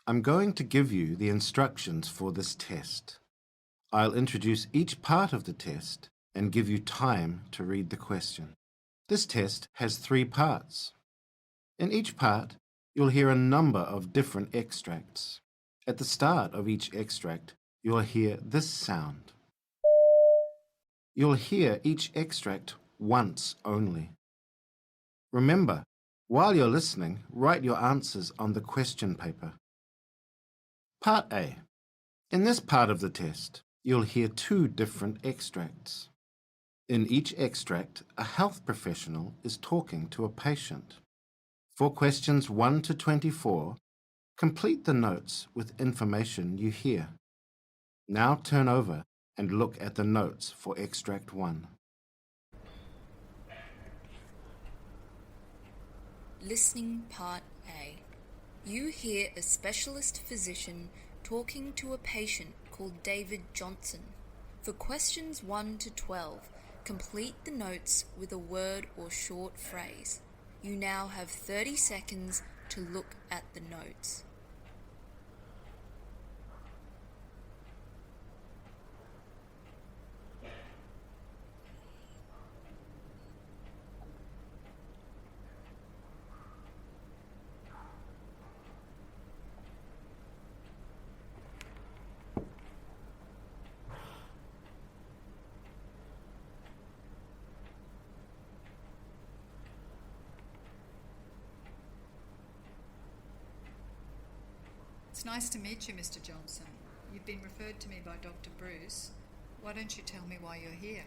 I'm going to give you the instructions for this test. I'll introduce each part of the test and give you time to read the question. This test has 3 parts. In each part, you'll hear a number of different extracts. At the start of each extract, you'll hear this sound. You'll hear each extract once only. Remember, while you're listening, write your answers on the question paper. Part A. In this part of the test, you'll hear 2 different extracts. In each extract, a health professional is talking to a patient. For questions 1 to 24, complete the notes with information you hear. Now turn over and look at the notes for extract 1. Listening Part A. You hear a specialist physician talking to a patient called David Johnson. For questions 1 to 12, complete the notes with a word or short phrase. You now have 30 seconds to look at the notes. It's nice to meet you, Mr. Johnson. You've been referred to me by Dr. Bruce. Why don't you tell me why you're here?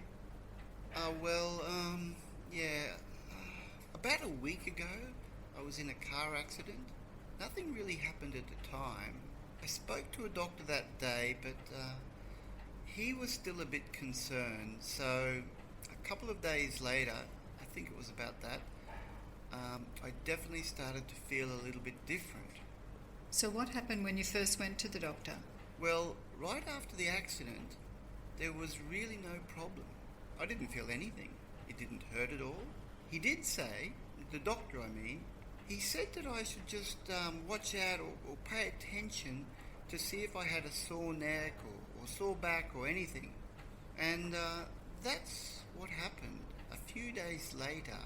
About a week ago, I was in a car accident. Nothing really happened at the time. I spoke to a doctor that day, but he was still a bit concerned. So a couple of days later, I think it was about that, I definitely started to feel a little bit different. So what happened when you first went to the doctor? Well, right after the accident, there was really no problem. I didn't feel anything. It didn't hurt at all. He did say, the doctor I mean, he said that I should just watch out or pay attention to see if I had a sore neck or sore back or anything. And that's what happened. A few days later,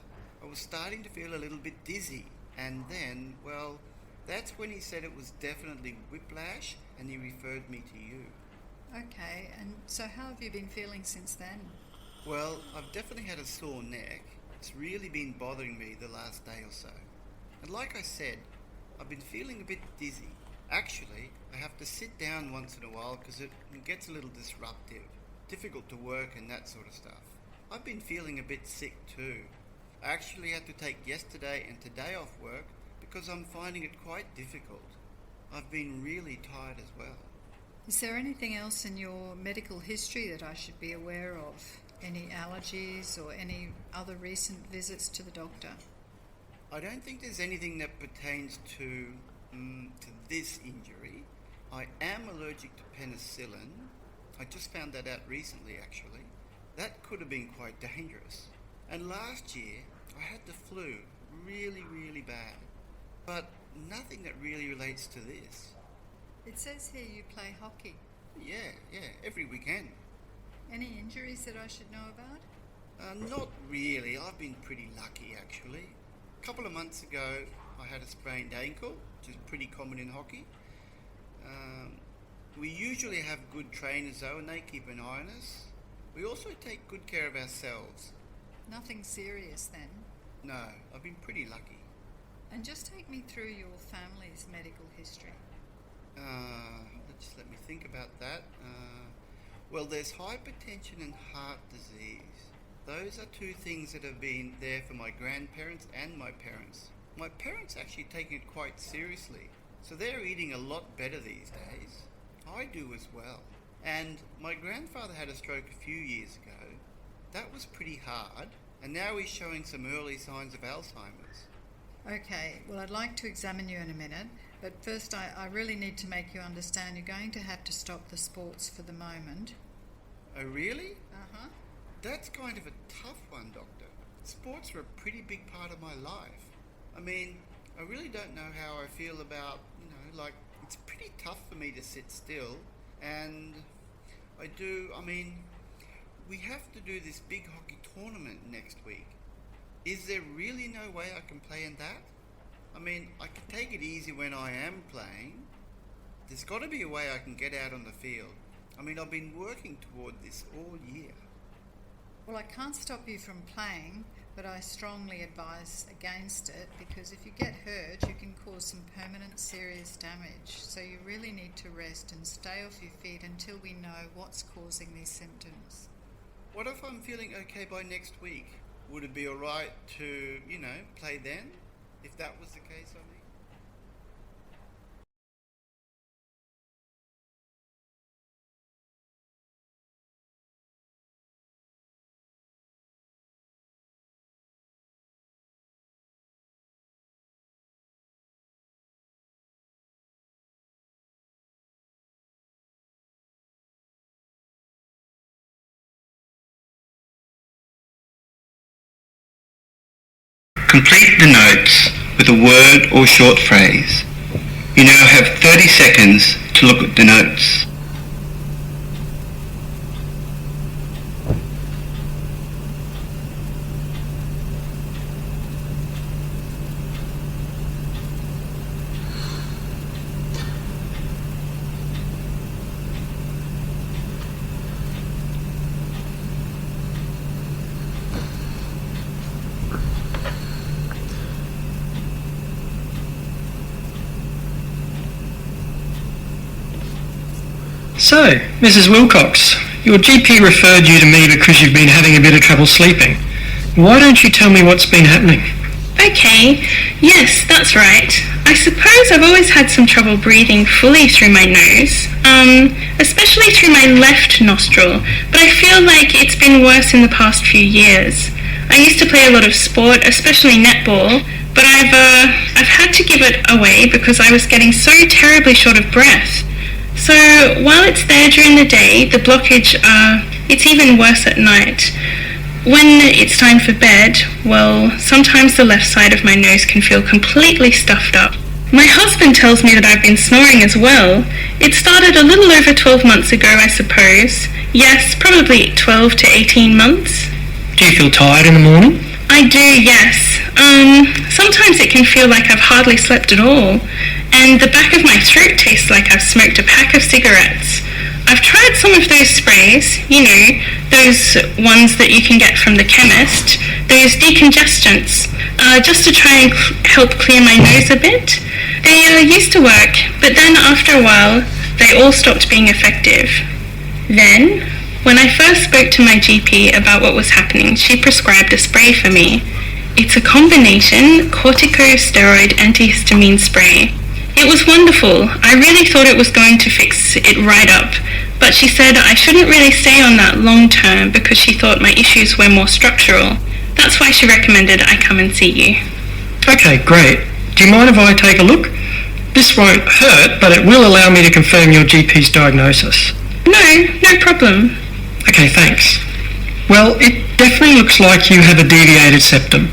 I was starting to feel a little bit dizzy. And then, well, that's when he said it was definitely whiplash and he referred me to you. Okay, and so how have you been feeling since then? Well, I've definitely had a sore neck. It's really been bothering me the last day or so. And like I said, I've been feeling a bit dizzy. Actually, I have to sit down once in a while because it gets a little disruptive. Difficult to work and that sort of stuff. I've been feeling a bit sick too. I actually had to take yesterday and today off work because I'm finding it quite difficult. I've been really tired as well. Is there anything else in your medical history that I should be aware of? Any allergies or any other recent visits to the doctor? I don't think there's anything that pertains to this injury. I am allergic to penicillin. I just found that out recently actually. That could have been quite dangerous. And last year I had the flu really, really bad. But nothing that really relates to this. It says here you play hockey. Yeah, every weekend. Any injuries that I should know about? Not really. I've been pretty lucky actually. A couple of months ago I had a sprained ankle, which is pretty common in hockey. We usually have good trainers though, and they keep an eye on us. We also take good care of ourselves. Nothing serious then? No, I've been pretty lucky. And just take me through your family's medical history. Let me think about that. Well, there's hypertension and heart disease. Those are 2 things that have been there for my grandparents and my parents. My parents actually take it quite seriously, so they're eating a lot better these days. I do as well. And my grandfather had a stroke a few years ago. That was pretty hard, and now he's showing some early signs of Alzheimer's. Okay, well I'd like to examine you in a minute, but first I really need to make you understand you're going to have to stop the sports for the moment. Oh, really? Uh-huh. That's kind of a tough one, Doctor. Sports are a pretty big part of my life. I mean, I really don't know how I feel about, like It's pretty tough for me to sit still, and we have to do this big hockey tournament next week. Is there really no way I can play in that? I mean, I can take it easy when I am playing. There's got to be a way I can get out on the field. I mean, I've been working toward this all year. Well, I can't stop you from playing, but I strongly advise against it because if you get hurt, you can cause some permanent serious damage. So you really need to rest and stay off your feet until we know what's causing these symptoms. What if I'm feeling okay by next week? Would it be alright to, play then? If that was the case, I mean. Complete the notes with a word or short phrase. You now have 30 seconds to look at the notes. So, Mrs. Wilcox, your GP referred you to me because you've been having a bit of trouble sleeping. Why don't you tell me what's been happening? Okay, yes, that's right. I suppose I've always had some trouble breathing fully through my nose, especially through my left nostril, but I feel like it's been worse in the past few years. I used to play a lot of sport, especially netball, but I've had to give it away because I was getting so terribly short of breath. So while it's there during the day, the blockage, it's even worse at night. When it's time for bed, well, sometimes the left side of my nose can feel completely stuffed up. My husband tells me that I've been snoring as well. It started a little over 12 months ago, I suppose. Yes, probably 12 to 18 months. Do you feel tired in the morning? I do, yes. Sometimes it can feel like I've hardly slept at all, and the back of my throat tastes like I've smoked a pack of cigarettes. I've tried some of those sprays, those ones that you can get from the chemist, those decongestants, just to try and help clear my nose a bit. They used to work, but then after a while, they all stopped being effective. Then, when I first spoke to my GP about what was happening, she prescribed a spray for me. It's a combination corticosteroid antihistamine spray. It was wonderful. I really thought it was going to fix it right up, but she said I shouldn't really stay on that long term because she thought my issues were more structural. That's why she recommended I come and see you. Okay, great. Do you mind if I take a look? This won't hurt, but it will allow me to confirm your GP's diagnosis. No problem. Okay, thanks. Well, it definitely looks like you have a deviated septum,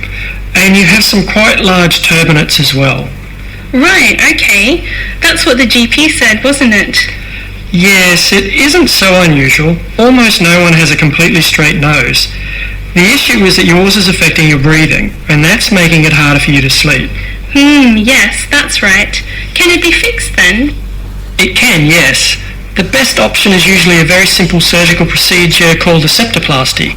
and you have some quite large turbinates as well. Right, okay. That's what the GP said, wasn't it? Yes, it isn't so unusual. Almost no one has a completely straight nose. The issue is that yours is affecting your breathing, and that's making it harder for you to sleep. Yes, that's right. Can it be fixed then? It can, yes. The best option is usually a very simple surgical procedure called a septoplasty.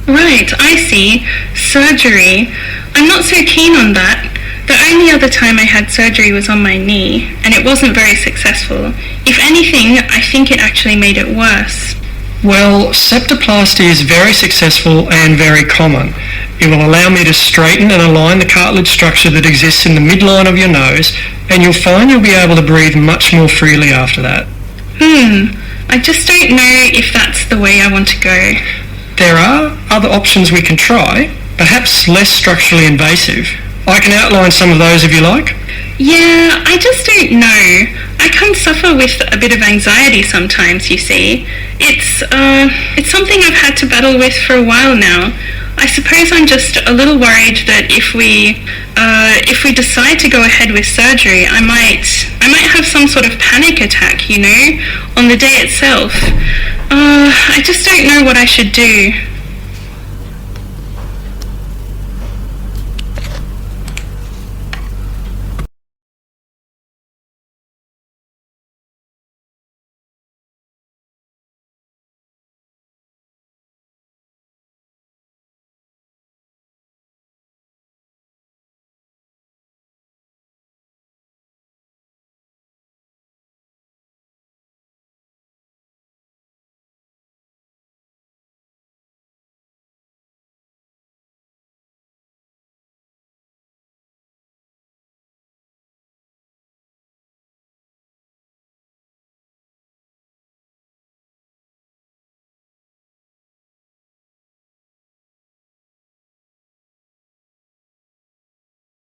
Right, I see. Surgery. I'm not so keen on that. The only other time I had surgery was on my knee, and it wasn't very successful. If anything, I think it actually made it worse. Well, septoplasty is very successful and very common. It will allow me to straighten and align the cartilage structure that exists in the midline of your nose, and you'll find you'll be able to breathe much more freely after that. I just don't know if that's the way I want to go. There are other options we can try, perhaps less structurally invasive. I can outline some of those if you like. Yeah, I just don't know. I can suffer with a bit of anxiety sometimes, you see. It's something I've had to battle with for a while now. I suppose I'm just a little worried that if we decide to go ahead with surgery, I might have some sort of panic attack, on the day itself. I just don't know what I should do.